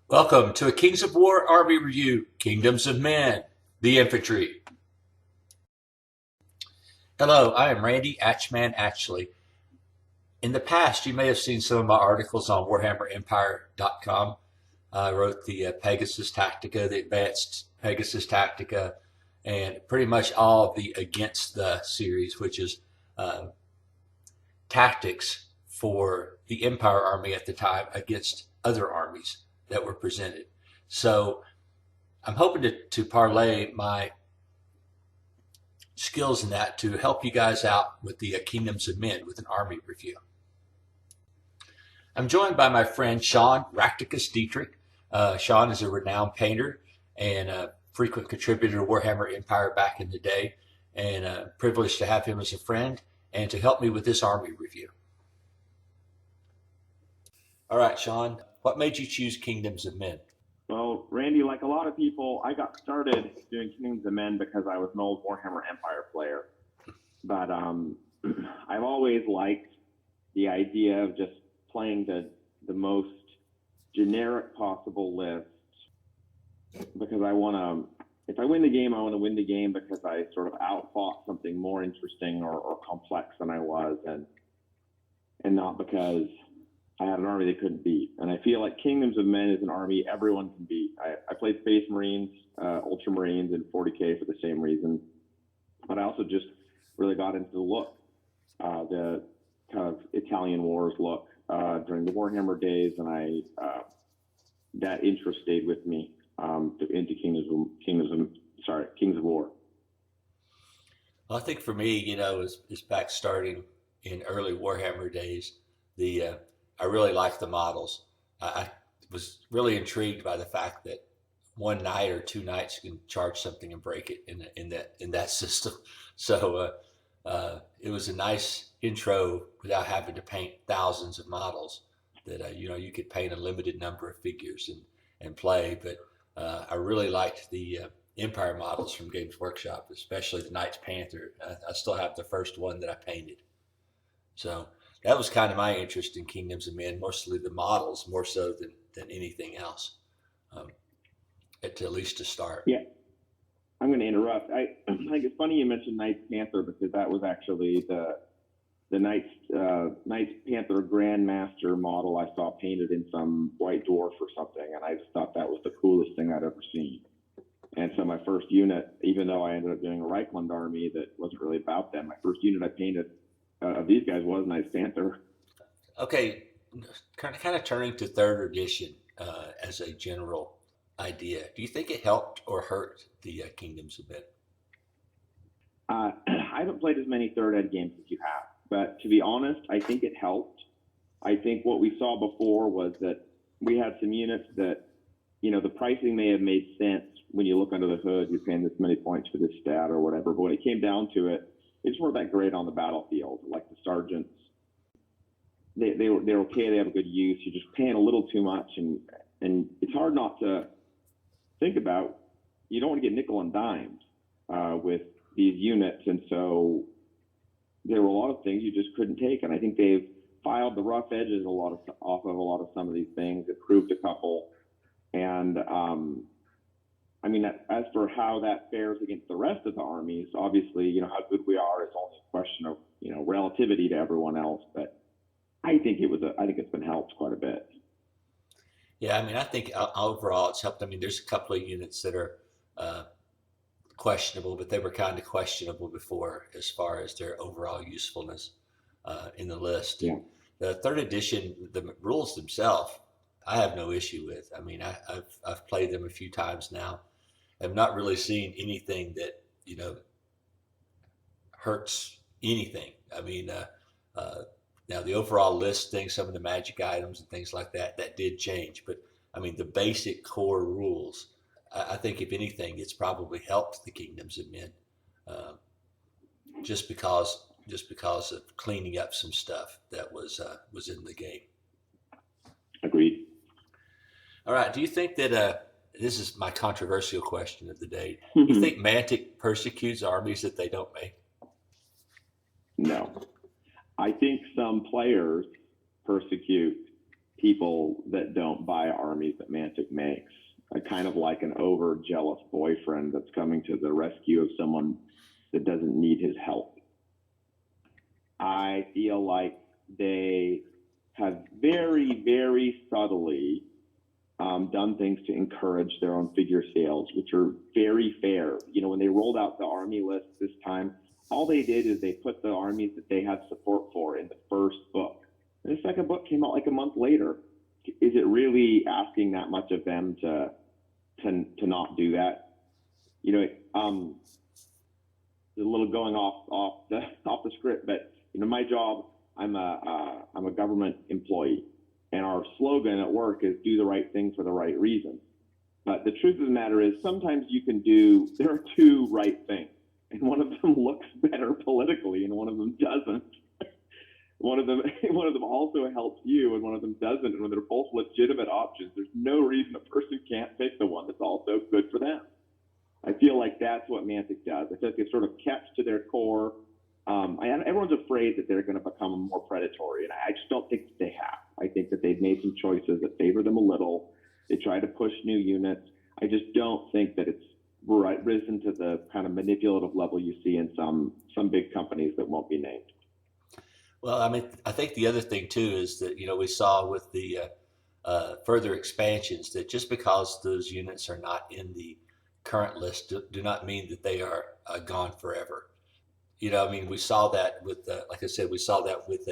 Welcome to a Kings of War Army Review, Kingdoms of Men, the Infantry. Hello, I am Randy Atchman Atchley. In the past, you may have seen some of my articles on WarhammerEmpire.com. I wrote the Pegasus Tactica, the Advanced Pegasus Tactica, and pretty much all of the Against the series, which is tactics for the Empire Army at the time against other armies that were presented. So I'm hoping to parlay my skills in that to help you guys out with the Kingdoms of Men with an army review. I'm joined by my friend Sean Racticus Dietrich. Sean is a renowned painter and a frequent contributor to Warhammer Empire back in the day, and privileged to have him as a friend and to help me with this army review. All right, Sean, what made you choose Kingdoms of Men? Well, Randy, like a lot of people, I got started doing Kingdoms of Men because I was an old Warhammer Empire player. But I've always liked the idea of just playing the most generic possible list because I want to, if I win the game, I want to win the game because I sort of outfought something more interesting or complex than I was, and not because I had an army they couldn't beat. And I feel like Kingdoms of Men is an army everyone can beat. I played Space Marines, Ultramarines, and 40K for the same reason. But I also just really got into the look, the kind of Italian Wars look during the Warhammer days, and that interest stayed with me into Kings of War. Well, I think for me, is back starting in early Warhammer days. I really liked the models. I was really intrigued by the fact that one night or two nights you can charge something and break it in that system. So it was a nice intro without having to paint thousands of models. That you could paint a limited number of figures and play. But I really liked the Empire models from Games Workshop, especially the Knights Panther. I still have the first one that I painted. So that was kind of my interest in Kingdoms of Men, mostly the models, more so than anything else, at least to start. Yeah, I'm going to interrupt. I think it's funny you mentioned Knights Panther because that was actually the Knights Panther Grandmaster model I saw painted in some White Dwarf or something, and I just thought that was the coolest thing I'd ever seen. And so my first unit, even though I ended up doing a Reichland army that wasn't really about them, my first unit I painted of these guys was Knights Panther. Okay, kind of turning to third edition as a general idea. Do you think it helped or hurt the Kingdoms of Men? I haven't played as many third ed games as you have, but to be honest, I think it helped. I think what we saw before was that we had some units that, the pricing may have made sense when you look under the hood. You're paying this many points for this stat or whatever, but when it came down to it, they just weren't that great on the battlefield. Like the sergeants, they're okay. They have a good use. You're just paying a little too much, and it's hard not to think about. You don't want to get nickel and dimes with these units, and so there were a lot of things you just couldn't take. And I think they've filed the rough edges off of a lot of some of these things, improved a couple, and as for how that fares against the rest of the armies, obviously, how good we are is only a question of relativity to everyone else. But I think it's been helped quite a bit. Yeah, I think overall it's helped. There's a couple of units that are questionable, but they were kind of questionable before as far as their overall usefulness in the list. Yeah. The third edition, the rules themselves, I have no issue with. I've played them a few times now. I've not really seen anything that hurts anything. Now the overall list thing, some of the magic items and things like that did change, but the basic core rules, I think if anything, it's probably helped the Kingdoms of Men, just because of cleaning up some stuff that was in the game. Agreed. All right. Do you think that this is my controversial question of the day? Do you think Mantic persecutes armies that they don't make? No. I think some players persecute people that don't buy armies that Mantic makes. Kind of like an over jealous boyfriend that's coming to the rescue of someone that doesn't need his help. I feel like they have very, very subtly done things to encourage their own figure sales, which are very fair. You know, when they rolled out the army list this time, all they did is they put the armies that they had support for in the first book. And the second book came out like a month later. Is it really asking that much of them to not do that? You know, a little going off the script, but you know, my job, I'm a government employee, and our slogan at work is "Do the right thing for the right reason." But the truth of the matter is, sometimes there are two right things, and one of them looks better politically, and one of them doesn't. One of them also helps you, and one of them doesn't. And when they're both legitimate options, there's no reason a person can't pick the one that's also good for them. I feel like that's what Mantic does. I feel like they've sort of kept to their core. Everyone's afraid that they're going to become more predatory, and I just don't think that they have. I think that they've made some choices that favor them a little. They try to push new units. I just don't think that it's risen to the kind of manipulative level you see in some big companies that won't be named. Well, I mean, I think the other thing too is that, you know, we saw with the further expansions that just because those units are not in the current list do not mean that they are gone forever. You know, I mean, we saw that with, like I said, we saw that with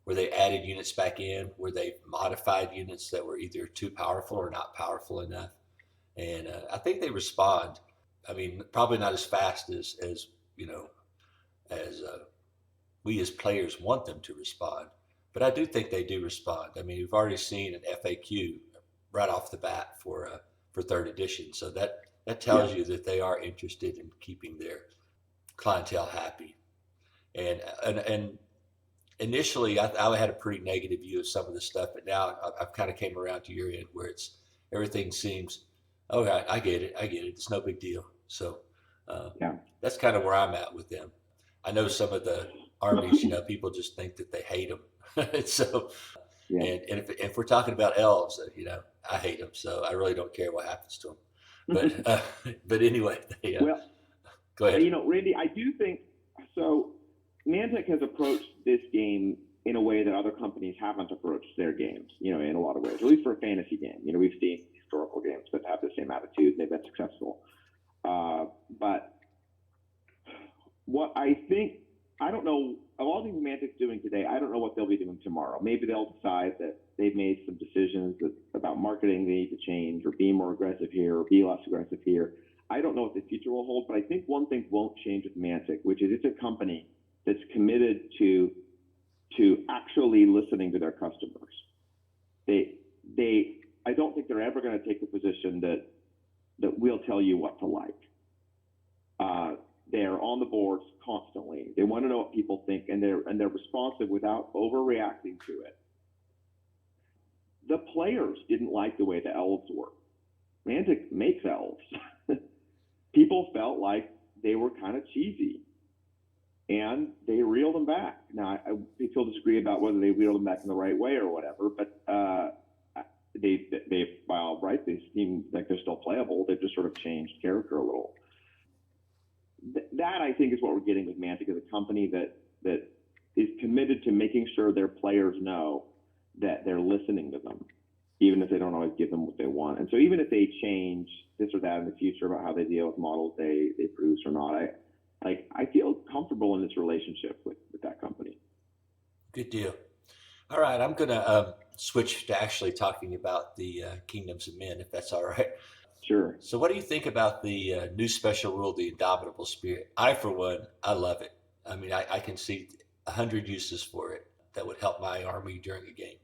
where they added units back in, where they modified units that were either too powerful or not powerful enough. And I think they respond. I mean, probably not as fast as you know, as we as players want them to respond. But I do think they do respond. I mean, we've already seen an FAQ right off the bat for third edition, so that tells you that they are interested in keeping their clientele happy. And initially, I had a pretty negative view of some of the stuff, but now I've kind of came around to your end where it's everything seems, oh, I get it, it's no big deal. So Yeah. that's kind of where I'm at with them. I know some of the armies, you know, people just think that they hate them. So, Yeah. and if we're talking about elves, you know, I hate them, so I really don't care what happens to them. But anyway, Well, go ahead. you know, Randy, I do think so. Mantic has approached this game in a way that other companies haven't approached their games. You know, in a lot of ways, at least for a fantasy game. You know, we've seen historical games that have the same attitude; they've been successful. But what I think, I don't know, of all things Mantic's doing today, I don't know what they'll be doing tomorrow. Maybe they'll decide that they've made some decisions about marketing they need to change, or be more aggressive here, or be less aggressive here. I don't know what the future will hold, but I think one thing won't change with Mantic, which is it's a company that's committed to actually listening to their customers. I don't think they're ever going to take the position that we'll tell you what to like. They're on the boards constantly. They want to know what people think, and they're responsive without overreacting to it. The players didn't like the way the elves were. Mantic makes elves. People felt like they were kind of cheesy, and they reeled them back. Now, people disagree about whether they reeled them back in the right way or whatever, but they by all right, they seem like they're still playable. They've just sort of changed character a little. That, I think, is what we're getting with Mantic, as a company that is committed to making sure their players know that they're listening to them, even if they don't always give them what they want. And so even if they change this or that in the future about how they deal with models they produce or not, I feel comfortable in this relationship with that company. Good deal. All right, I'm going to switch to actually talking about the Kingdoms of Men, if that's all right. Sure. So what do you think about the new special rule, the Indomitable Spirit? I, for one, I love it. I mean, I can see 100 uses for it that would help my army during a game.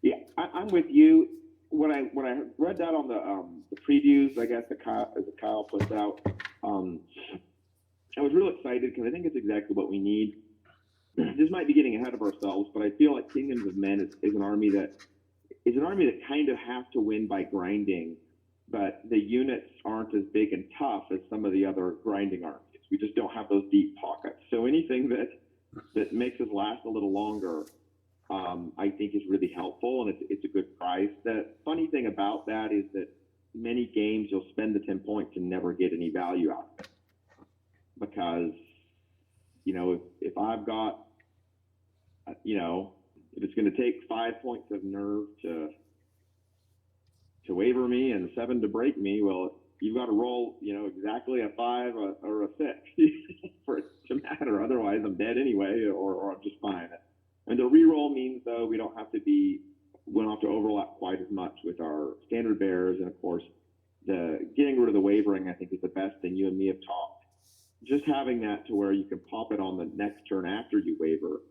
Yeah, I'm with you. When I read that on the previews, I guess that Kyle puts out, I was real excited because I think it's exactly what we need. This might be getting ahead of ourselves, but I feel like Kingdoms of Men is an army that kind of has to win by grinding, but the units aren't as big and tough as some of the other grinding armies. We just don't have those deep pockets. So anything that makes us last a little longer I think is really helpful, and it's a good price. The funny thing about that is that many games you'll spend the 10 points and never get any value out of it, because if I've got if it's going to take 5 points of nerve to waver me and 7 to break me, well, you've got to roll exactly a 5 or a 6 for it to matter. Otherwise, I'm dead anyway, or I'm just fine. And the reroll means, though, we don't have to overlap quite as much with our standard bearers. And of course, the getting rid of the wavering, I think, is the best thing. You and me have talked. Just having that to where you can pop it on the next turn after you waver,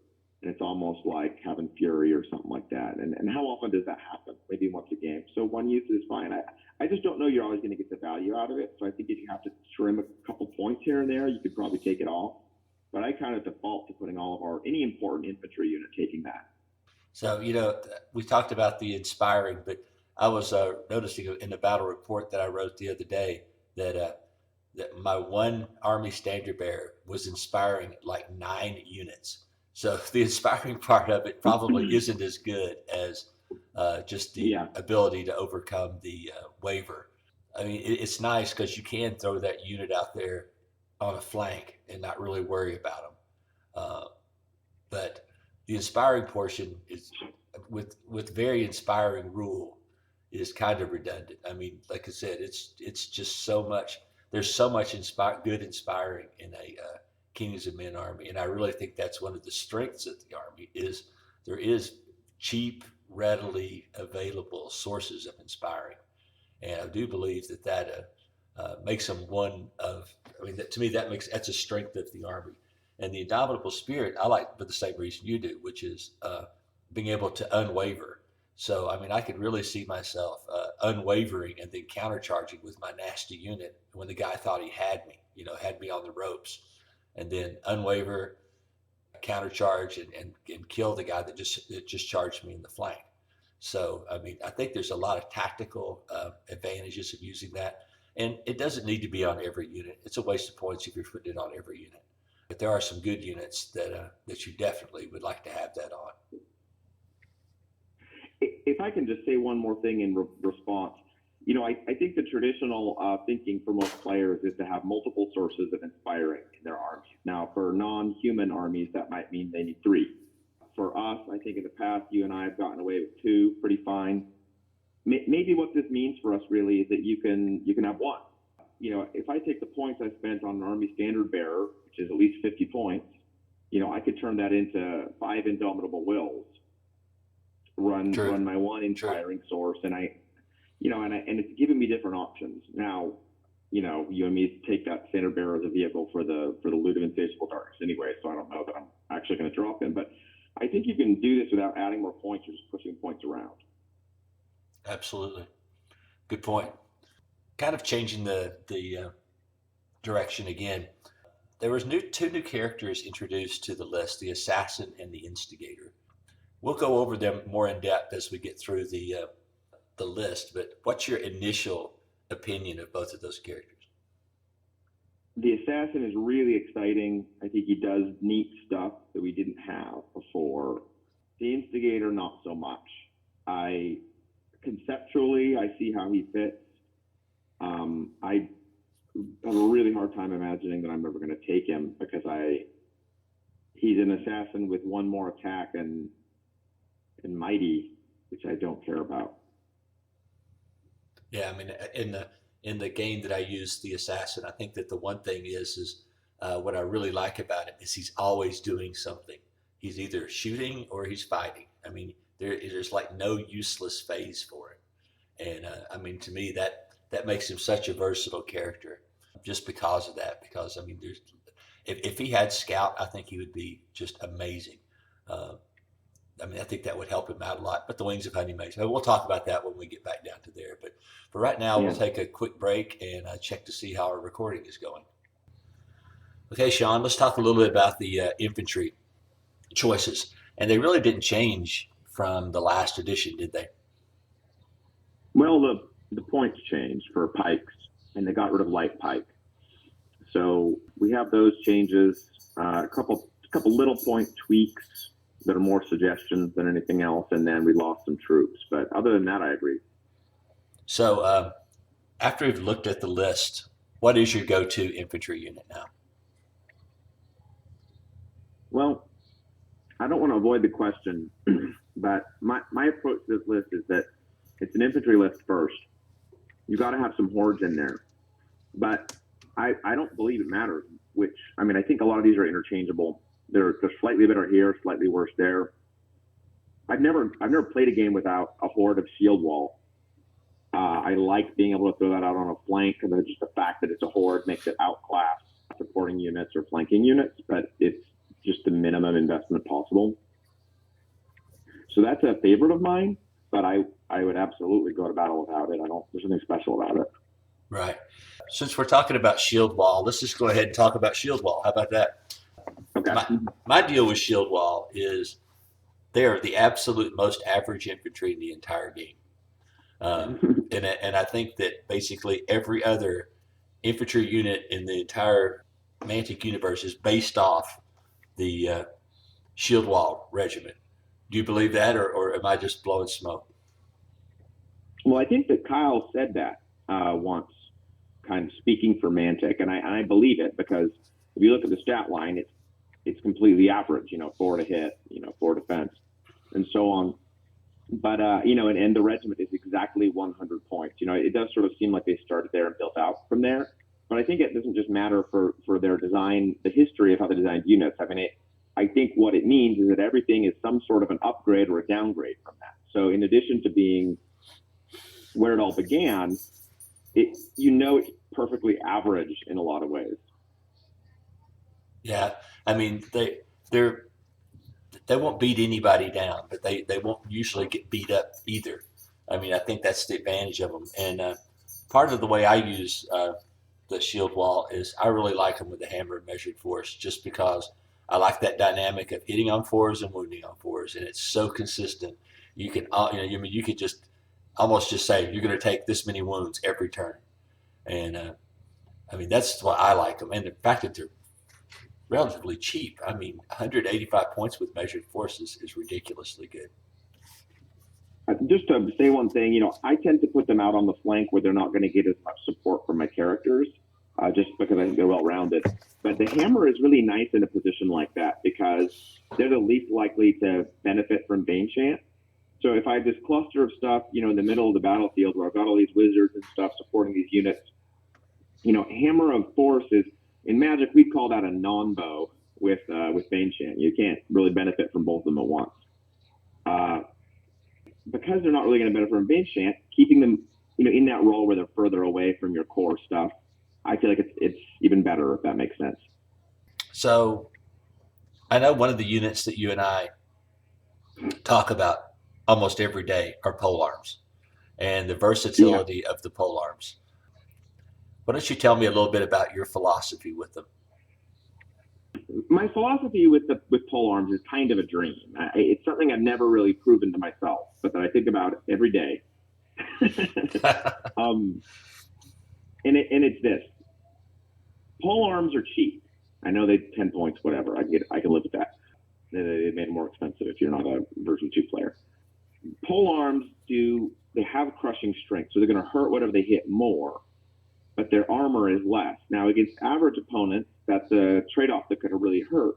and it's almost like having Fury or something like that. And how often does that happen? Maybe once a game. So one use is fine. I just don't know you're always going to get the value out of it. So I think if you have to trim a couple points here and there, you could probably take it off. But I kind of default to putting any important infantry unit taking that. So, we talked about the inspiring, but I was noticing in the battle report that I wrote the other day that my one army standard bearer was inspiring like 9 units. So the inspiring part of it probably isn't as good as just the ability to overcome the waiver. I mean, it's nice because you can throw that unit out there on a flank and not really worry about them. But the inspiring portion is with very inspiring rule is kind of redundant. I mean, like I said, it's just so much. There's so much good inspiring in a Kings of Men army, and I really think that's one of the strengths of the army is there is cheap, readily available sources of inspiring, and I do believe that makes them one of. I mean, to me, that's a strength of the army, and the indomitable spirit I like for the same reason you do, which is being able to unwaver. So, I mean, I could really see myself unwavering and then countercharging with my nasty unit when the guy thought he had me, had me on the ropes, and then unwaver, countercharge, and kill the guy that just charged me in the flank. So, I mean, I think there's a lot of tactical advantages of using that. And it doesn't need to be on every unit. It's a waste of points if you're putting it on every unit. But there are some good units that you definitely would like to have that on. If I can just say one more thing in response, I think the traditional thinking for most players is to have multiple sources of inspiring in their armies. Now, for non-human armies, that might mean they need 3. For us, I think in the past, you and I have gotten away with 2 pretty fine. Maybe what this means for us really is that you can have 1. If I take the points I spent on an army standard bearer, which is at least 50 points, I could turn that into 5 indomitable wills, run my 1 inspiring source, and and it's giving me different options. Now, you and me take that standard bearer as a vehicle for the loot of insatiable darkness anyway, so I don't know that I'm actually going to drop him, but I think you can do this without adding more points or just pushing points around. Absolutely. Good point. Kind of changing the direction again. There was 2 new characters introduced to the list, the Assassin and the Instigator. We'll go over them more in depth as we get through the list, but what's your initial opinion of both of those characters? The Assassin is really exciting. I think he does neat stuff that we didn't have before. The Instigator, not so much. Conceptually, I see how he fits. I have a really hard time imagining that I'm ever going to take him because he's an assassin with 1 more attack and mighty, which I don't care about. Yeah, I mean, in the game that I use the Assassin, I think that the one thing is what I really like about him is he's always doing something. He's either shooting or he's fighting. I mean, there's like no useless phase for him. And I mean, to me, that makes him such a versatile character just because of that. Because, I mean, if he had Scout, I think he would be just amazing. I mean, I think that would help him out a lot. But the Wings of Honey Mage, we'll talk about that when we get back down to there. But for right now, We'll take a quick break and check to see how our recording is going. Okay, Sean, let's talk a little bit about the infantry choices. And they really didn't change from the last edition, did they? Well, the points changed for Pikes, and they got rid of light Pike. So we have those changes. A couple little point tweaks. that are more suggestions than anything else, and then we lost some troops. But other than that, I agree. So after you've looked at the list, what is your go-to infantry unit now? Well, I don't want to avoid the question, but my approach to this list is that it's an infantry list first. You got to have some hordes in there, but I don't believe it matters which. I mean, I think a lot of these are interchangeable. They're slightly better here, slightly worse there. I've never played a game without a horde of shield wall. I like being able to throw that out on a flank, and just the fact that it's a horde makes it outclass supporting units or flanking units, but it's just the minimum investment possible. So that's a favorite of mine, but I would absolutely go to battle without it. There's something special about it. Right. Since we're talking about shield wall, let's just go ahead and talk about shield wall. How about that? Okay. My deal with shield wall is they are the absolute most average infantry in the entire game. And I think that basically every other infantry unit in the entire Mantic universe is based off the shield wall regiment. Do you believe that, or am I just blowing smoke? Well, I think that Kyle said that once, kind of speaking for Mantic, and I believe it, because if you look at the stat line, it's completely average. 4 to hit, 4 defense, and so on. But and the regiment is exactly 100 points. It does sort of seem like they started there and built out from there. But I think it doesn't just matter for their design, the history of how they designed units. I mean, I think what it means is that everything is some sort of an upgrade or a downgrade from that. So in addition to being where it all began, it's perfectly average in a lot of ways. Yeah, I mean they won't beat anybody down, but they won't usually get beat up either. I mean, I think that's the advantage of them. And part of the way I use the shield wall is I really like them with the hammer and measured force, just because I like that dynamic of hitting on fours and wounding on fours, and it's so consistent. You can, you could just almost just say you're going to take this many wounds every turn, and I mean that's why I like them. And the fact that they're relatively cheap. I mean, 185 points with measured forces is ridiculously good. Just to say one thing, I tend to put them out on the flank where they're not going to get as much support from my characters, just because I think they're well-rounded. But the hammer is really nice in a position like that because they're the least likely to benefit from Bane Chant. So if I have this cluster of stuff, in the middle of the battlefield where I've got all these wizards and stuff supporting these units, hammer of force is, in Magic, we call that a non-bow with Bane Chant. You can't really benefit from both of them at once. Because they're not really going to benefit from Bane Chant, keeping them, in that role where they're further away from your core stuff, I feel like it's even better, if that makes sense. So I know one of the units that you and I talk about almost every day are Polearms and the versatility of the Polearms. Why don't you tell me a little bit about your philosophy with them? My philosophy with Polearms is kind of a dream. It's something I've never really proven to myself, but that I think about every day. And it's this: Polearms are cheap. I know they 10 points, whatever. I can live with that. They made it more expensive if you're not a version 2 player. Polearms they have crushing strength, so they're going to hurt whatever they hit more, but their armor is less. Now, against average opponents, that's a trade-off that could really hurt.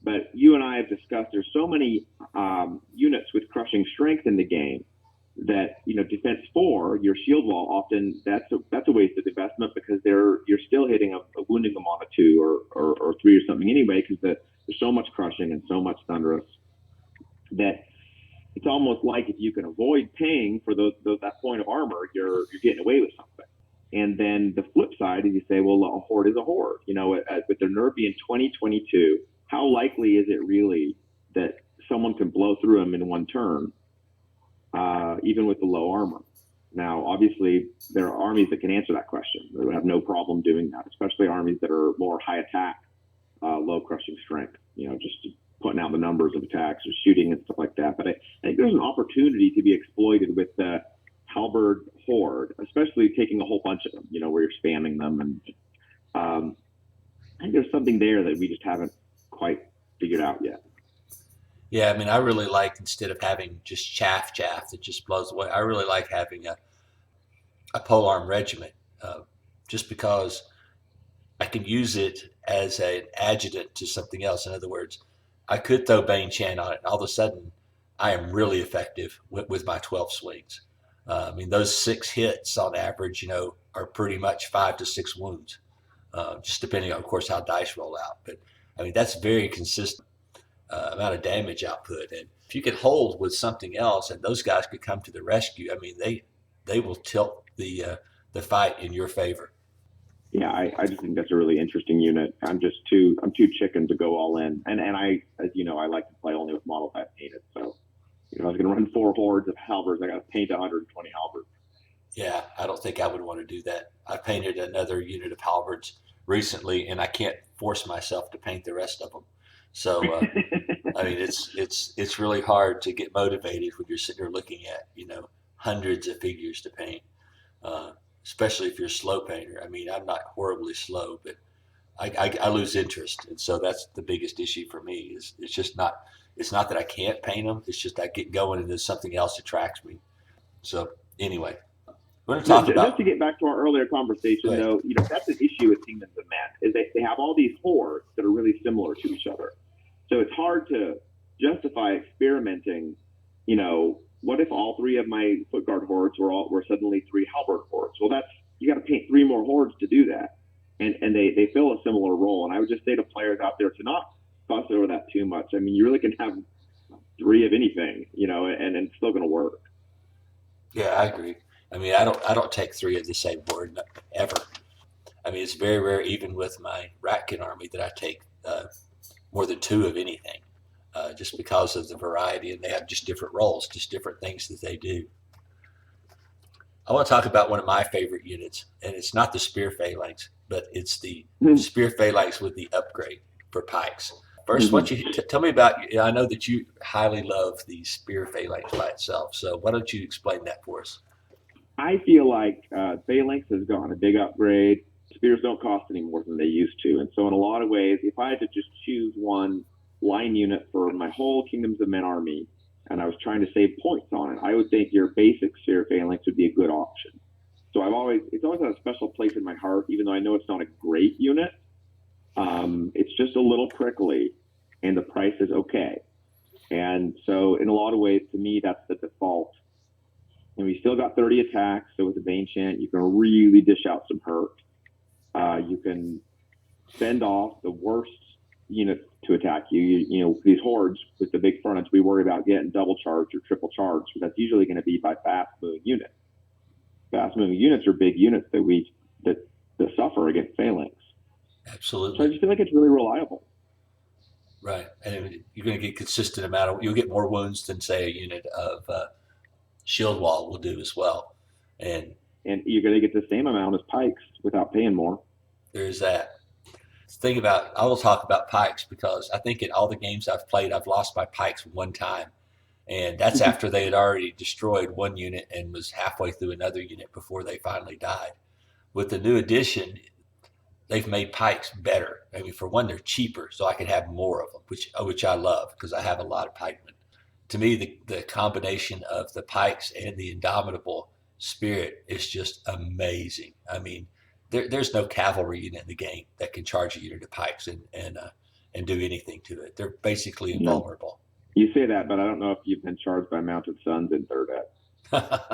But you and I have discussed there's so many units with crushing strength in the game that, defense 4, your shield wall, often that's a wasted investment because you're still hitting wounding them on a 2 or 3 or something anyway, because there's so much crushing and so much thunderous that it's almost like if you can avoid paying for that point of armor, you're getting away with something. And then the flip side is you say, well, a horde is a horde. With their nerf being 2022, how likely is it really that someone can blow through them in one turn, even with the low armor? Now, obviously, there are armies that can answer that question. They would have no problem doing that, especially armies that are more high attack, low crushing strength, just putting out the numbers of attacks or shooting and stuff like that. But I think there's an opportunity to be exploited with the halberd horde, especially taking a whole bunch of them, where you're spamming them. And I think there's something there that we just haven't quite figured out yet. Yeah, I mean, I really like instead of having just chaff that just blows away. I really like having a polearm regiment, uh, just because I can use it as an adjutant to something else. In other words, I could throw Bane Chan on it, and all of a sudden, I am really effective with my 12 swings. I mean, those 6 hits on average, are pretty much 5 to 6 wounds, just depending on, of course, how dice roll out. But I mean, that's very consistent amount of damage output. And if you could hold with something else, and those guys could come to the rescue, I mean, they will tilt the fight in your favor. Yeah, I just think that's a really interesting unit. I'm too chicken to go all in, and I, as you know, I like to play only with models I've painted. So I was going to run 4 hordes of halberds. I got to paint 120 halberds. Yeah, I don't think I would want to do that. I painted another unit of halberds recently, and I can't force myself to paint the rest of them. So, I mean, it's really hard to get motivated when you're sitting there looking at hundreds of figures to paint, uh, especially if you're a slow painter. I mean, I'm not horribly slow, but I lose interest, and so that's the biggest issue for me. Is it's just not it's not that I can't paint them. It's just I get going and then something else attracts me. So anyway, we're going to talk Just to about. get back to our earlier Go conversation, ahead. though, that's an issue with Kingdoms of Men is they have all these hordes that are really similar to each other. So it's hard to justify experimenting. What if all 3 of my foot guard hordes were suddenly 3 halberd hordes? Well, that's you got to paint 3 more hordes to do that, and they fill a similar role. And I would just say to players out there to not fuss over that too much. I mean, you really can have 3 of anything, and it's still going to work. Yeah, I agree. I mean, I don't take 3 of the same word ever. I mean, it's very rare, even with my Ratkin army, that I take more than 2 of anything, just because of the variety, and they have just different roles, just different things that they do. I want to talk about one of my favorite units, and it's not the Spear Phalanx, but it's the Spear Phalanx with the upgrade for Pikes. First, why don't you tell me about? I know that you highly love the Spear Phalanx by itself, so why don't you explain that for us? I feel like Phalanx has gone a big upgrade. Spears don't cost any more than they used to. And so, in a lot of ways, if I had to just choose one line unit for my whole Kingdoms of Men army and I was trying to save points on it, I would think your basic Sphere Phalanx would be a good option. So, it's always had a special place in my heart, even though I know it's not a great unit. It's just a little prickly, and the price is okay. And so, in a lot of ways, to me, that's the default. And we still got 30 attacks, so with the Bane Chant, you can really dish out some hurt. You can fend off the worst units to attack you. These hordes with the big frontage, we worry about getting double charged or triple charged, but that's usually going to be by fast moving units. Fast moving units are big units that suffer against Phalanx. So I Absolutely. just feel like it's really reliable. Right. And you're going to get consistent amount of, you'll get more wounds than, say, a unit of shield wall will do as well. And And you're going to get the same amount as Pikes without paying more. there's that. Think about, I will talk about Pikes because I think in all the games I've played, I've lost my Pikes one time. And that's after they had already destroyed one unit and was halfway through another unit before they finally died. With the new addition, they've made Pikes better. I mean, for one, they're cheaper, so I can have more of them, which I love because I have a lot of pikemen. To me, the combination of the Pikes and the Indomitable Spirit is just amazing. I mean, there's no cavalry unit in the game that can charge a unit of Pikes and do anything to it. They're basically No, invulnerable. you say that, but I don't know if you've been charged by mounted sons in third ed.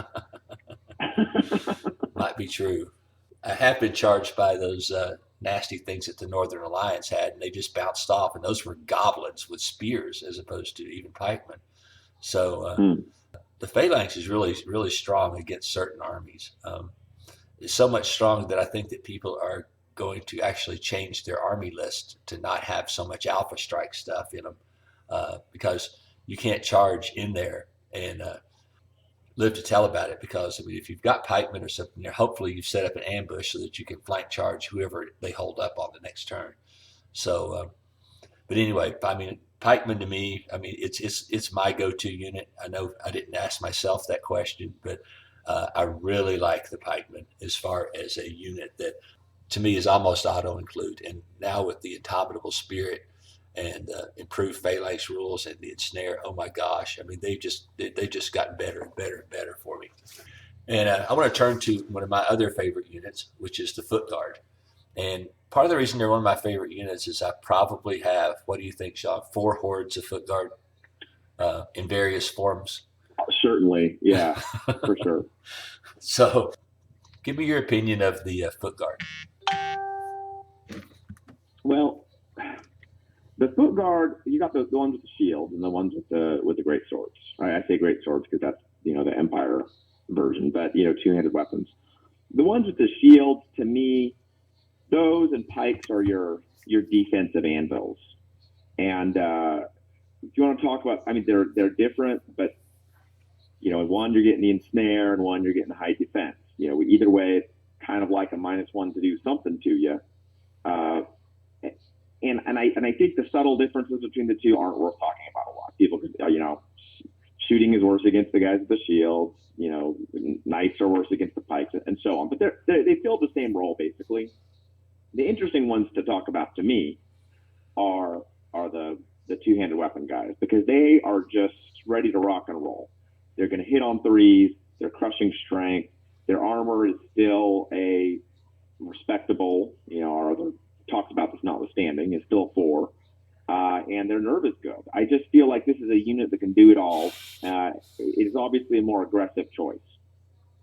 Might be true. I have been charged by those nasty things that the Northern Alliance had, and they just bounced off. And those were goblins with spears as opposed to even pikemen. So Hmm. the phalanx is really, really strong against certain armies. It's so much strong that I think that people are going to actually change their army list to not have so much alpha strike stuff in them because you can't charge in there and live to tell about it. Because I mean, if you've got pikemen or something there, hopefully you've set up an ambush so that you can flank charge whoever they hold up on the next turn. So, but anyway, I mean, pikemen to me, I mean, it's my go-to unit. I know I didn't ask myself that question, but I really like the pikemen as far as a unit that to me is almost auto include. And now with the indomitable spirit, and improved phalanx rules and the ensnare. Oh my gosh! I mean, they've just gotten better and better and better for me. And I want to turn to one of my other favorite units, which is the Foot Guard. And part of the reason they're one of my favorite units is I probably have, what do you think, Sean? 4 hordes of Foot Guard in various forms. Certainly, yeah, for sure. So, give me your opinion of the Foot Guard. Well, the Foot Guard, you got the ones with the shield and the ones with the great swords. I say great swords because that's the Empire version, but two-handed weapons. The ones with the shield, to me, those and pikes are your defensive anvils. And if you want to talk about, I mean, they're different, but in one you're getting the ensnare, and one you're getting the high defense. Either way, it's kind of like a -1 to do something to you. And I think the subtle differences between the two aren't worth talking about a lot. People, shooting is worse against the guys with the shields. Knights are worse against the pikes, and so on. But they fill the same role basically. The interesting ones to talk about to me are the two-handed weapon guys, because they are just ready to rock and roll. They're going to hit on threes. They're crushing strength. Their armor is still a respectable, our other talked about this notwithstanding, is still a 4. And their nerve is good. I just feel like this is a unit that can do it all. It is obviously a more aggressive choice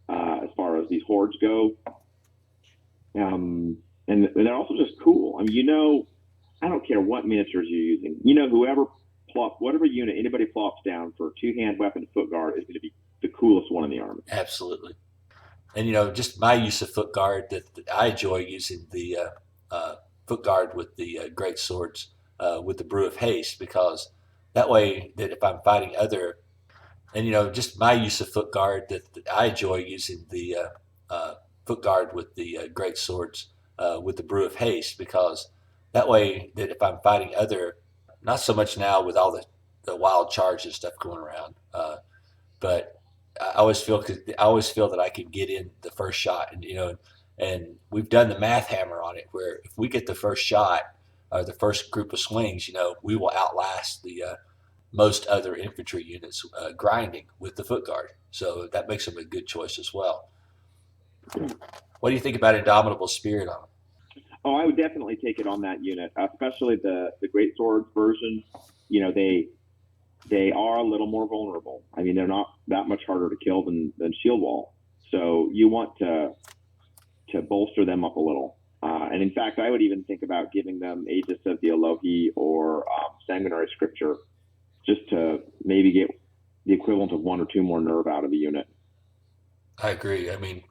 as far as these hordes go. And they're also just cool. I mean, I don't care what miniatures you're using. Whatever unit anybody plops down for two-hand weapon Foot Guard is going to be the coolest one in the army. Absolutely. And just my use of Foot Guard, that I enjoy using the Foot Guard with the great swords with the Brew of Haste, because that way that if I'm fighting other, and just my use of Foot Guard, that I enjoy using the Foot Guard with the great swords with the Brew of Haste, because that way that if I'm fighting other, not so much now with all the wild charge and stuff going around, but I always feel that I can get in the first shot, and we've done the math hammer on it, where if we get the first shot or the first group of swings, we will outlast the most other infantry units grinding with the Foot Guard. So that makes them a good choice as well. What do you think about Indomitable Spirit on them? Oh, I would definitely take it on that unit, especially the great swords version. They are a little more vulnerable. I mean, they're not that much harder to kill than Shield Wall. So you want to bolster them up a little. And in fact, I would even think about giving them Aegis of the Elohi or Sanguinary Scripture, just to maybe get the equivalent of 1 or 2 more nerve out of the unit. I agree. I mean,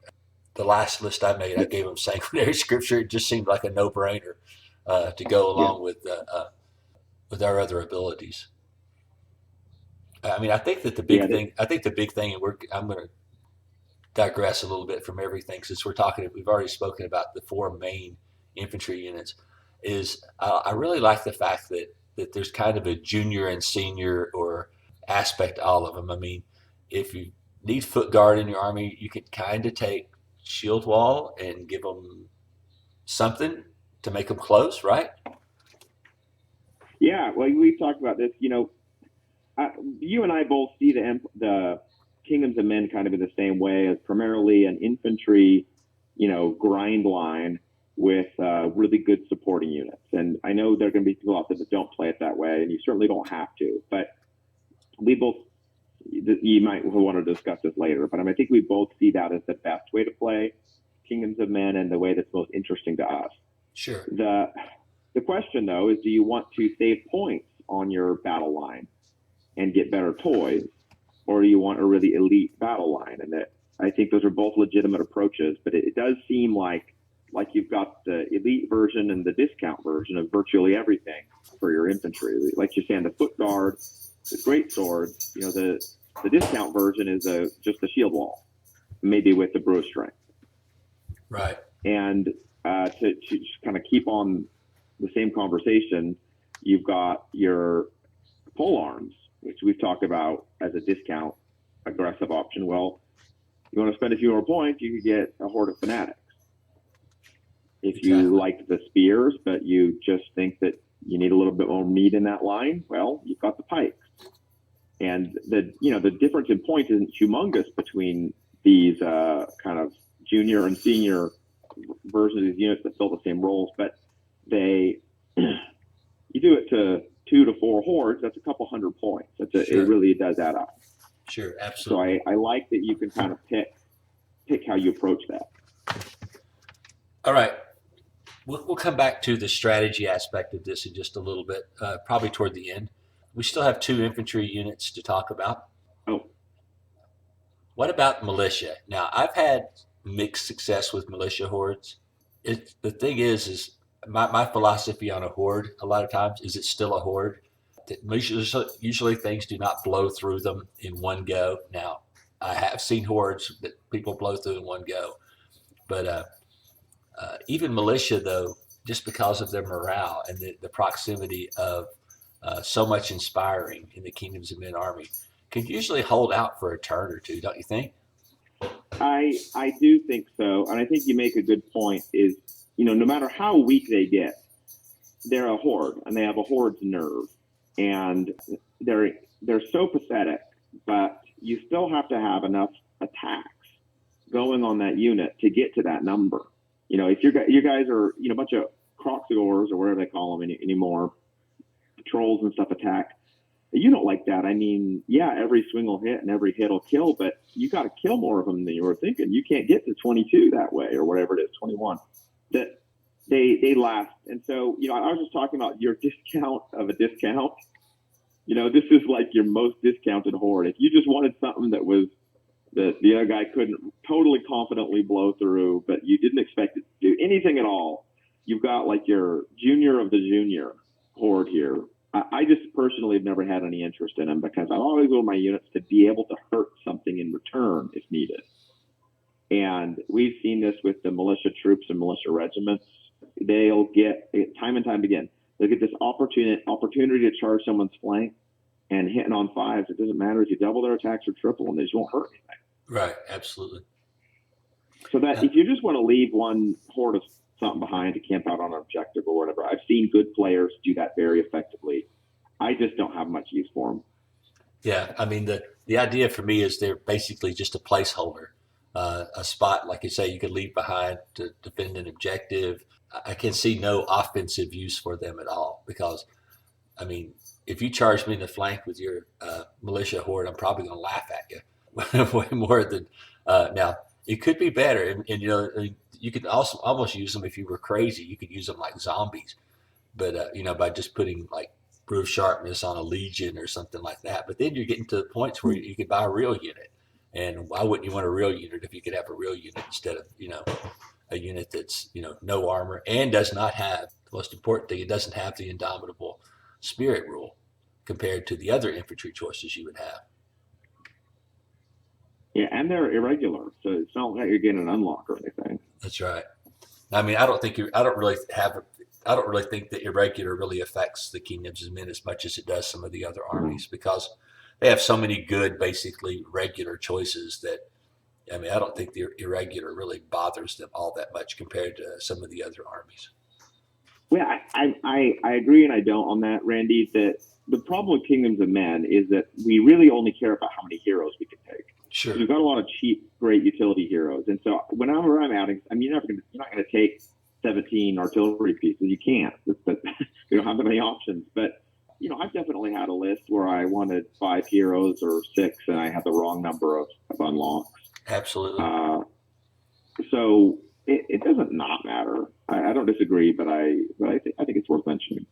the last list I made, I gave them Sanguinary Scripture. It just seemed like a no-brainer to go along with our other abilities. I mean, I think that the big thing, and I'm going to digress a little bit from everything, since we've already spoken about the 4 main infantry units, is I really like the fact that there's kind of a junior and senior or aspect to all of them. I mean, if you need Foot Guard in your army, you can kind of take Shield Wall and give them something to make them close, right? Yeah, well, we've talked about this. You and I both see the Kingdoms of Men kind of in the same way, as primarily an infantry, grind line with really good supporting units. And I know there are going to be people out there that don't play it that way, and you certainly don't have to. But we both, you might want to discuss this later, but I think we both see that as the best way to play Kingdoms of Men and the way that's most interesting to us. Sure. The question, though, is do you want to save points on your battle line and get better toys, or do you want a really elite battle line? And that, I think those are both legitimate approaches, but it does seem like you've got the elite version and the discount version of virtually everything for your infantry. Like you're saying, the Foot Guard, the great swords, the discount version is just a Shield Wall, maybe with the Brew of Strength. Right. And to just kind of keep on the same conversation, you've got your Polearms, which we've talked about as a discount aggressive option. Well, you want to spend a few more points, you could get a Horde of Fanatics. If you liked the spears, but you just think that You need a little bit more meat in that line. Well, you've got the Pikes. And the difference in points isn't humongous between these kind of junior and senior versions of these units that fill the same roles, but you do it to 2 to 4 hordes, that's a couple hundred points. It really does add up. Sure, absolutely. So I like that you can kind of pick how you approach that. All right. We'll come back to the strategy aspect of this in just a little bit, probably toward the end. We still have 2 infantry units to talk about. Oh. What about militia? Now, I've had mixed success with militia hordes. The thing is my philosophy on a horde a lot of times is it's still a horde. Usually things do not blow through them in one go. Now, I have seen hordes that people blow through in one go. But even militia, though, just because of their morale and the proximity of so much inspiring in the Kingdoms of Men army, can usually hold out for a turn or two, don't you think? I do think so, and I think you make a good point. Is no matter how weak they get, they're a horde, and they have a horde's nerve, and they're so pathetic. But you still have to have enough attacks going on that unit to get to that number. If you guys are a bunch of Croxigors or whatever they call them anymore, patrols and stuff attack. You don't like that. I mean, yeah, every swing will hit and every hit will kill, but you got to kill more of them than you were thinking. You can't get to 22 that way or whatever it is, 21. That they last. And so, I was just talking about your discount of a discount. This is like your most discounted horde. If you just wanted something that was that the other guy couldn't totally confidently blow through, but you didn't expect it to do anything at all, you've got like your junior of the junior horde here. I just personally have never had any interest in them because I always want my units to be able to hurt something in return if needed. And we've seen this with the militia troops and militia regiments. They'll get, time and time again, they'll get this opportunity to charge someone's flank and hitting on 5s. It doesn't matter if you double their attacks or triple them, they just won't hurt anything. Right, absolutely. So that if you just want to leave one horde of something behind to camp out on an objective or whatever, I've seen good players do that very effectively. I just don't have much use for them. Yeah, I mean, the idea for me is they're basically just a placeholder, a spot, like you say, you could leave behind to defend an objective. I can see no offensive use for them at all because, I mean, if you charge me in the flank with your militia horde, I'm probably going to laugh at you way more than now. It could be better, and you could also almost use them if you were crazy. You could use them like zombies, but by just putting like proof sharpness on a legion or something like that. But then you're getting to the points where you could buy a real unit, and why wouldn't you want a real unit if you could have a real unit instead of a unit that's no armor and does not have the most important thing. It doesn't have the indomitable spirit rule compared to the other infantry choices you would have. Yeah, and they're irregular, so it's not like you're getting an unlock or anything. That's right. I mean, I don't really think that irregular really affects the Kingdoms of Men as much as it does some of the other armies because they have so many good, basically regular choices that, I mean, I don't think the irregular really bothers them all that much compared to some of the other armies. Well, I agree and I don't on that, Randy. That the problem with Kingdoms of Men is that we really only care about how many heroes we can take. Sure. We've got a lot of cheap, great utility heroes, and so whenever I'm adding, I mean, you're not going to take 17 artillery pieces. You can't. You don't have that many options. But I've definitely had a list where I wanted 5 heroes or 6, and I had the wrong number of unlocks. Absolutely. So it doesn't not matter. I don't disagree, but I think it's worth mentioning.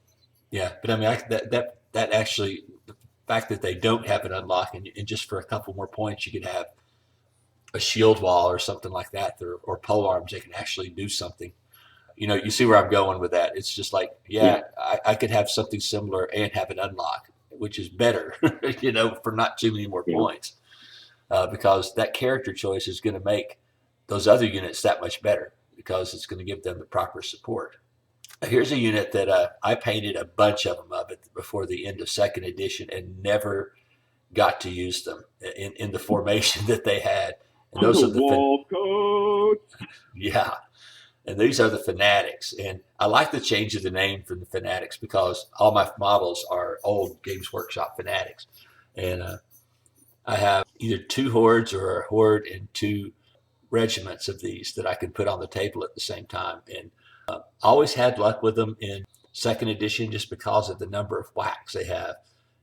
Yeah, but I mean that actually, the fact that they don't have an unlock, and just for a couple more points, you could have a shield wall or something like that, or polearms that can actually do something. You see where I'm going with that. It's just like, I could have something similar and have an unlock, which is better, for not too many more points, because that character choice is going to make those other units that much better because it's going to give them the proper support. Here's a unit that I painted a bunch of them before the end of 2nd edition and never got to use them in the formation that they had. And those are the Wolf coat. Yeah. And these are the Fanatics. And I like the change of the name from the Fanatics because all my models are old Games Workshop Fanatics. And I have either 2 hordes or a horde and 2 regiments of these that I can put on the table at the same time. And I always had luck with them in second edition just because of the number of whacks they have.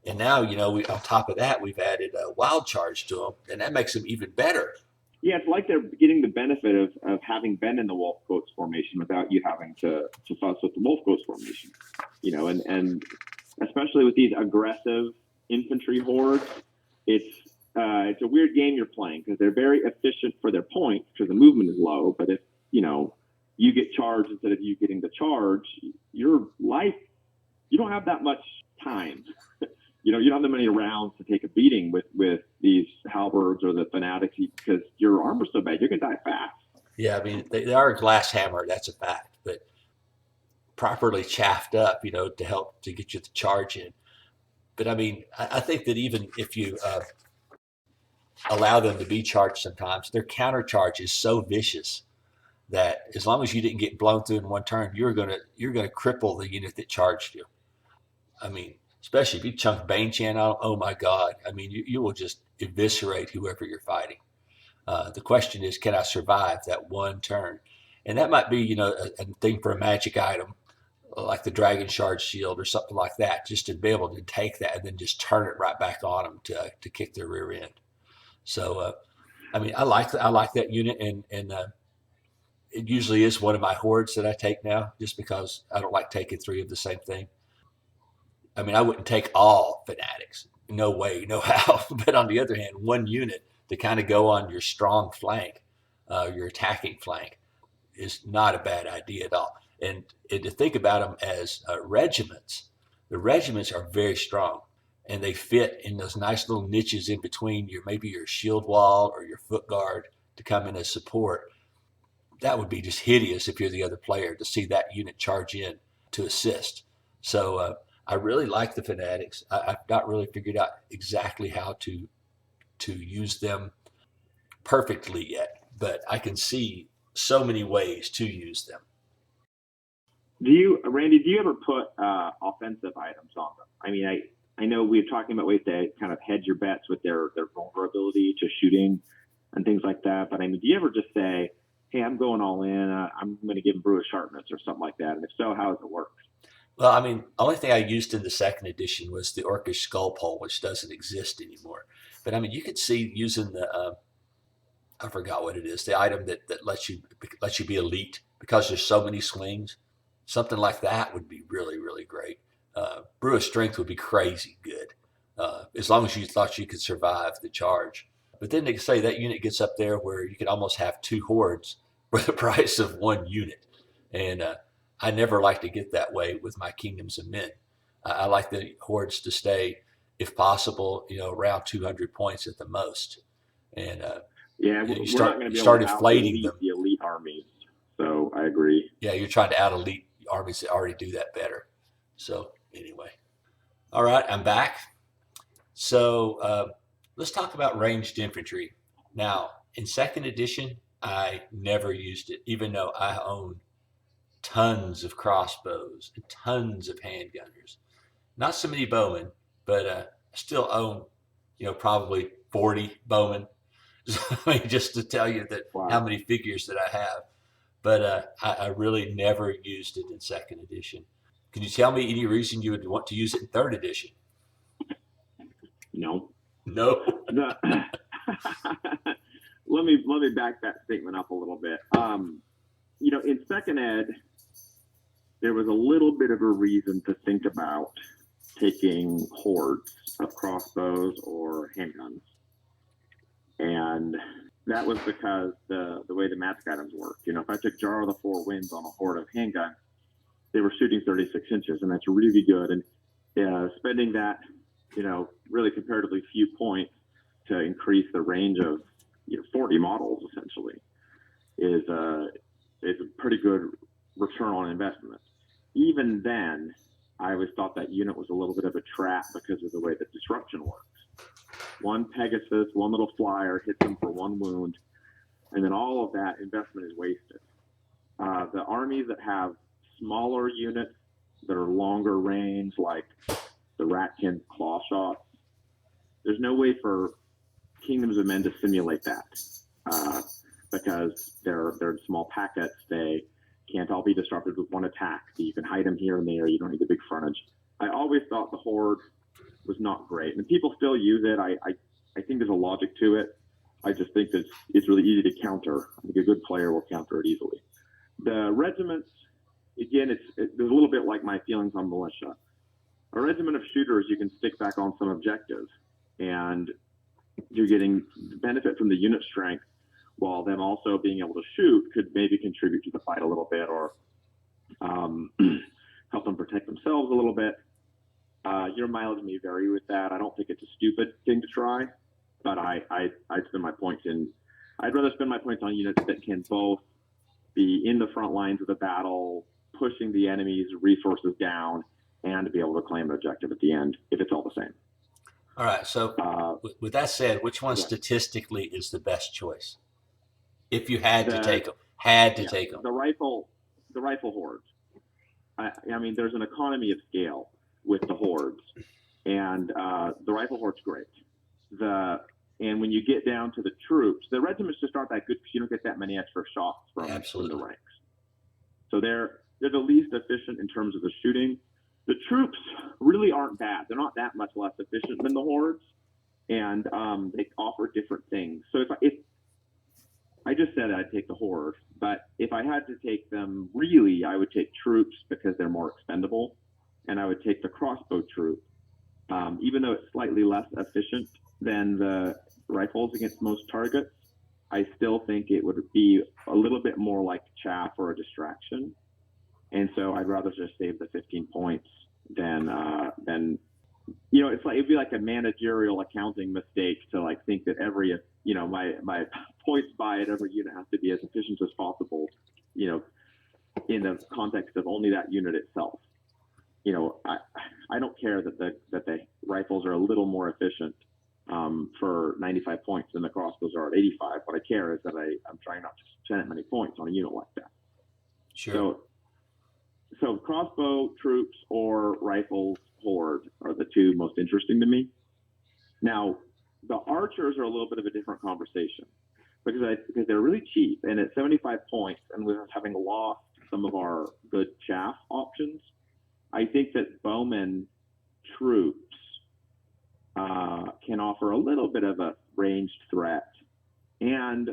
And now, on top of that, we've added a wild charge to them, and that makes them even better. Yeah, it's like they're getting the benefit of having been in the wolf coats formation without you having to fuss with the wolf coats formation. And especially with these aggressive infantry hordes, it's a weird game you're playing because they're very efficient for their points because the movement is low. But if you get charged instead of you getting the charge, your life, you don't have that much time. You don't have that many rounds to take a beating with these halberds or the Fanatics because your armor's so bad, you're going to die fast. Yeah, I mean, they are a glass hammer, that's a fact, but properly chaffed up, to help to get you the charge in. But I mean, I think that even if you allow them to be charged sometimes, their counter charge is so vicious that as long as you didn't get blown through in one turn, you're gonna cripple the unit that charged you. I mean, especially if you chunk Bane Chan out, oh my God. I mean, you will just eviscerate whoever you're fighting. The question is, can I survive that one turn? And that might be, a thing for a magic item, like the Dragon Shard Shield or something like that, just to be able to take that and then just turn it right back on them to kick their rear end. So, I mean, I like that unit, and it usually is one of my hordes that I take now, just because I don't like taking 3 of the same thing. I mean, I wouldn't take all Fanatics. No way, no how. But on the other hand, one unit to kind of go on your strong flank, your attacking flank, is not a bad idea at all. And to think about them as regiments, the regiments are very strong, and they fit in those nice little niches in between maybe your shield wall or your foot guard to come in as support. That would be just hideous if you're the other player to see that unit charge in to assist. So I really like the Fanatics. I've not really figured out exactly how to use them perfectly yet, but I can see so many ways to use them. Randy, do you ever put offensive items on them? I mean, I know we're talking about ways to kind of hedge your bets with their vulnerability to shooting and things like that. But I mean, do you ever just say, hey, I'm going all in, I'm going to give them Brew of Sharpness or something like that? And if so, how does it work? Well, I mean, the only thing I used in the second edition was the Orcish Skull Pole, which doesn't exist anymore. But I mean, you could see using the I forgot what it is, the item that lets you be elite because there's so many swings. Something like that would be really, really great. Brew of Strength would be crazy good, as long as you thought you could survive the charge. But then they say that unit gets up there where you could almost have 2 hordes for the price of 1 unit. And I never like to get that way with my Kingdoms of Men. I like the hordes to stay, if possible, around 200 points at the most. And yeah, you we're start, not going to be start able to inflating them. the elite armies. So I agree. Yeah, you're trying to out elite armies that already do that better. So anyway, all right, I'm back. So let's talk about ranged infantry. Now, in second edition, I never used it, even though I own tons of crossbows and tons of handgunners. Not so many bowmen, but I still own, probably 40 bowmen. I mean, just to tell you that how many figures that I have. But I really never used it in second edition. Can you tell me any reason you would want to use it in third edition? No. No. Let me back that statement up a little bit. In second ed, there was a little bit of a reason to think about taking hordes of crossbows or handguns. And that was because the way the magic items worked. If I took Jar of the Four Winds on a horde of handguns, they were shooting 36 inches, and that's really good. And spending that, really comparatively few points to increase the range of 40 models essentially is a pretty good return on investment. Even then, I always thought that unit was a little bit of a trap because of the way that disruption works. One Pegasus, one little flyer hits them for 1 wound, and then all of that investment is wasted. The armies that have smaller units that are longer range, like the Ratkin claw shots, there's no way for Kingdoms of Men to simulate that because they're in small packets. They can't all be disrupted with one attack. You can hide them here and there. You don't need the big frontage. I always thought the Horde was not great, and people still use it. I think there's a logic to it. I just think that it's really easy to counter. I think a good player will counter it easily. The regiments, again, there's a little bit like my feelings on Militia. A regiment of shooters, you can stick back on some objectives, and you're getting benefit from the unit strength, while them also being able to shoot could maybe contribute to the fight a little bit, or help them protect themselves a little bit. Your mileage may vary with that. I don't think it's a stupid thing to try, but I'd spend my points I'd rather spend my points on units that can both be in the front lines of the battle, pushing the enemy's resources down, and to be able to claim an objective at the end if it's all the same. All right. So with that said, which one statistically is the best choice? If you had to take them, take them. The rifle hordes. I mean, there's an economy of scale with the hordes, and the rifle horde's great. And when you get down to the troops, the regiments just aren't that good because you don't get that many extra shots from the ranks. So they're the least efficient in terms of the shooting. The troops really aren't bad. They're not that much less efficient than the hordes, and they offer different things. So if I just said I'd take the horde, but if I had to take them, really, I would take troops because they're more expendable, and I would take the crossbow troop, even though it's slightly less efficient than the rifles against most targets. I still think it would be a little bit more like chaff or a distraction, and so I'd rather just save the 15 points than it's like it'd be like a managerial accounting mistake to like think that every my points buy at every unit has to be as efficient as possible, in the context of only that unit itself. I don't care that the rifles are a little more efficient for 95 points than the crossbows are at 85. What I care is that I'm trying not to spend that many points on a unit like that. Sure. So crossbow troops or rifles horde are the two most interesting to me. Now, the archers are a little bit of a different conversation because they're really cheap, and at 75 points, and with us having lost some of our good chaff options, I think that bowman troops can offer a little bit of a ranged threat and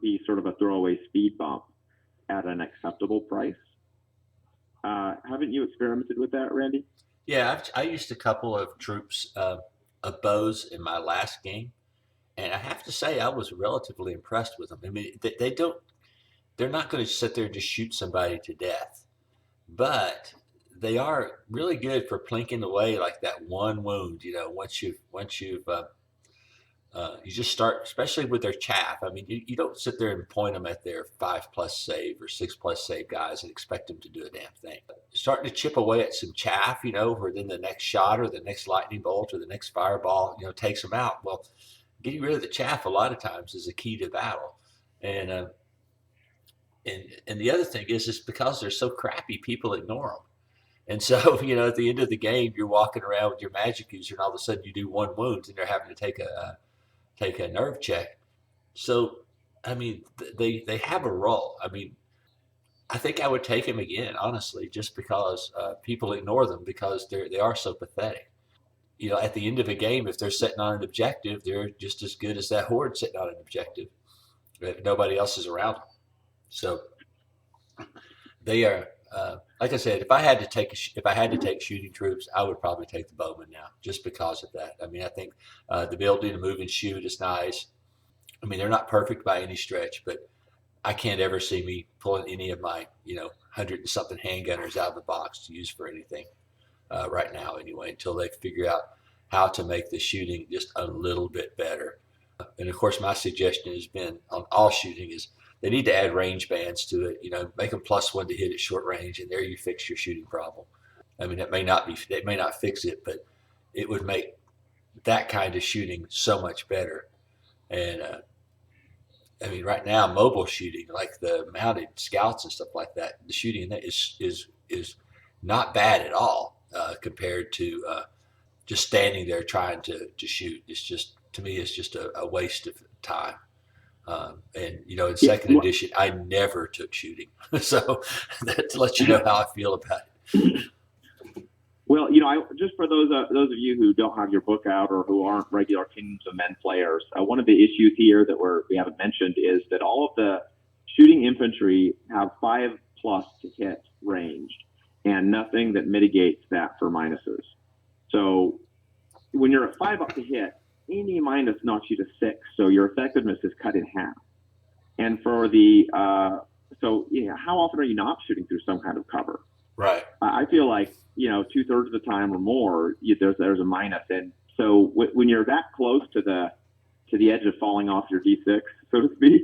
be sort of a throwaway speed bump at an acceptable price. Haven't you experimented with that, Randy? Yeah, I used a couple of troops of bows in my last game, and I have to say I was relatively impressed with them. I mean, they're not going to sit there and just shoot somebody to death, but they are really good for plinking away like that one wound. Once you've you just start, especially with their chaff. I mean, you don't sit there and point them at their 5+ save or 6+ save guys and expect them to do a damn thing. Starting to chip away at some chaff, where then the next shot or the next lightning bolt or the next fireball, takes them out. Well, getting rid of the chaff a lot of times is a key to battle. And the other thing is because they're so crappy, people ignore them. And so, at the end of the game, you're walking around with your magic user, and all of a sudden you do one wound, and they're having to take a nerve check. So, I mean, they have a role. I mean, I think I would take him again, honestly, just because people ignore them because they are so pathetic. At the end of a game, if they're sitting on an objective, they're just as good as that horde sitting on an objective if nobody else is around them. So they are, like I said, if I had to take shooting troops, I would probably take the bowman now, just because of that. I mean, I think the ability to move and shoot is nice. I mean, they're not perfect by any stretch, but I can't ever see me pulling any of my 100 and something handgunners out of the box to use for anything right now, anyway, until they figure out how to make the shooting just a little bit better. And of course, my suggestion has been on all shooting is they need to add range bands to it. Make them +1 to hit at short range, and there you fix your shooting problem. I mean, it may not fix it, but it would make that kind of shooting so much better. And I mean, right now, mobile shooting, like the mounted scouts and stuff like that, the shooting in that is not bad at all compared to just standing there trying to shoot. It's just to me, it's just a waste of time. And in Yeah, second edition, I never took shooting, so that lets you know how I feel about it. well, just for those of you who don't have your book out or who aren't regular Kingdoms of Men players, one of the issues here that we haven't mentioned is that all of the shooting infantry have 5+ to hit ranged, and nothing that mitigates that for minuses. So when you're at 5 up to hit, any minus knocks you to 6, so your effectiveness is cut in half. And for the how often are you not shooting through some kind of cover? Right. I feel like 2/3 of the time or more, there's a minus, and so when you're that close to the edge of falling off your D6, so to speak,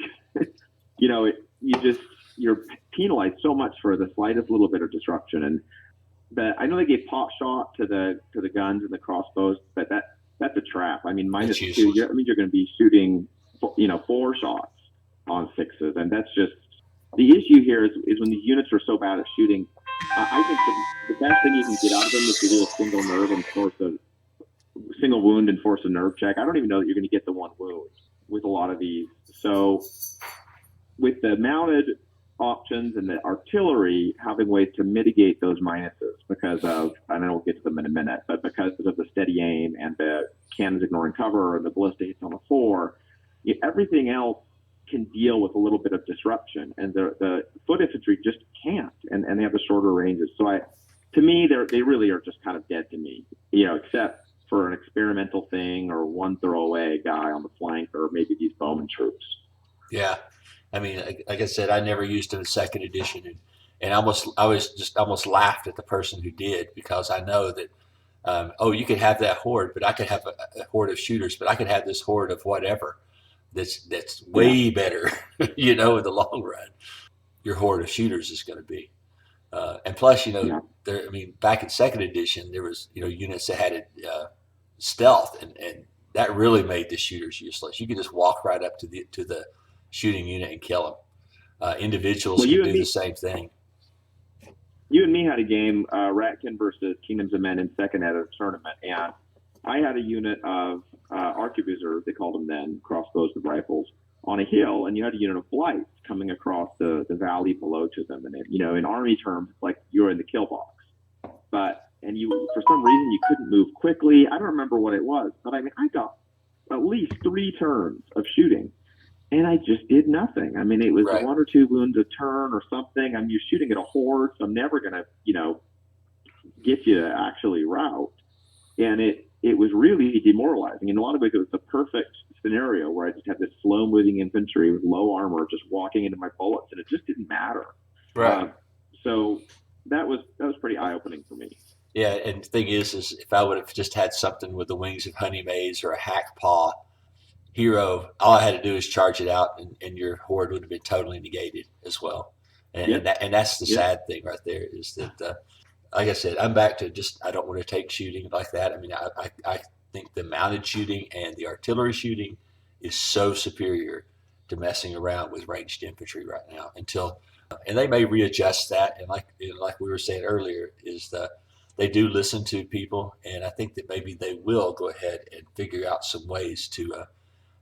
you're penalized so much for the slightest little bit of disruption. And I know they gave pot shot to the guns and the crossbows, but that's a trap. I mean, -2, you're going to be shooting 4 shots on 6s, and that's just the issue here is when these units are so bad at shooting. I think the best thing you can get out of them is to do a single wound and force a nerve check. I don't even know that you're going to get the 1 wound with a lot of these. So with the mounted options and the artillery having ways to mitigate those minuses because of, I know we'll get to them in a minute, but because of the steady aim and the cannons ignoring cover and the ballista hits on the 4, everything else can deal with a little bit of disruption, and the foot infantry just can't, and they have the shorter ranges. So to me, they really are just kind of dead to me, except for an experimental thing or one throwaway guy on the flank or maybe these bowman troops. Yeah. I mean, like I said, I never used it in second edition, and I was just almost laughed at the person who did, because I know that you could have that horde, but I could have a horde of shooters, but I could have this horde of whatever that's way better, in the long run. Your horde of shooters is going to be, and plus, there. I mean, back in second edition, there was units that had stealth, and that really made the shooters useless. You could just walk right up to the shooting unit and kill them. Individuals can do the same thing. You and me had a game, Ratkin versus Kingdoms of Men in second at a tournament, and I had a unit of arquebusiers, they called them then, crossbows with rifles, on a hill, and you had a unit of blights coming across the valley below to them. And in army terms, it's like you're in the kill box. And you, for some reason, you couldn't move quickly. I don't remember what it was, but I got at least 3 turns of shooting, and I just did nothing. I mean, it was right. 1 or 2 wounds a turn or something. I mean, you're shooting at a horde, so I'm never going to, get you to actually rout. And it was really demoralizing. In a lot of ways, it was the perfect scenario where I just had this slow-moving infantry with low armor just walking into my bullets, and it just didn't matter. Right. So that was pretty eye-opening for me. Yeah, and the thing is if I would have just had something with the wings of honey maize or a hack paw hero, all I had to do is charge it out, and your horde would have been totally negated as well. And that's the sad thing right there, is that, like I said, I'm back to just, I don't want to take shooting like that. I mean, I think the mounted shooting and the artillery shooting is so superior to messing around with ranged infantry right now and they may readjust that. And like we were saying earlier, they do listen to people, and I think that maybe they will go ahead and figure out some ways to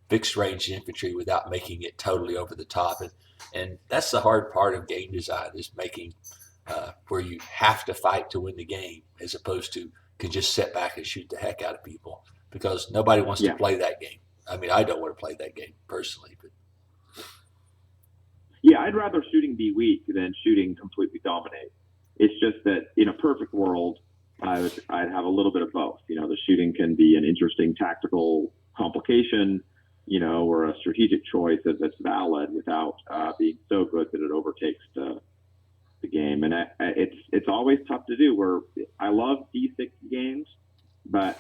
fix ranged infantry without making it totally over the top. And that's the hard part of game design, is making where you have to fight to win the game, as opposed to can just sit back and shoot the heck out of people, because nobody wants to play that game. I mean, I don't want to play that game personally, but yeah, I'd rather shooting be weak than shooting completely dominate. It's just that in a perfect world, I'd have a little bit of both. The shooting can be an interesting tactical complication, or a strategic choice that's valid without being so good that it overtakes the game. And it's always tough to do. Where I love D6 games, but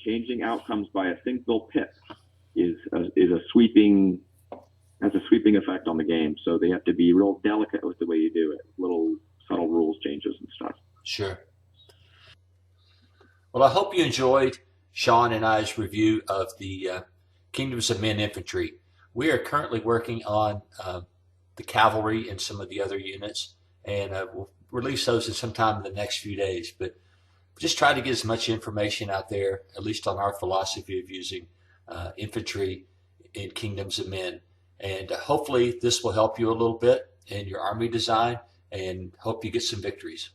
changing outcomes by a single pip has a sweeping effect on the game. So they have to be real delicate with the way you do it. Little subtle rules changes and stuff. Sure. Well, I hope you enjoyed Sean and I's review of the Kingdoms of Men Infantry. we are currently working on the cavalry and some of the other units, and we'll release those in sometime in the next few days. But just try to get as much information out there, at least on our philosophy of using infantry in Kingdoms of Men. And hopefully this will help you a little bit in your army design, and hope you get some victories.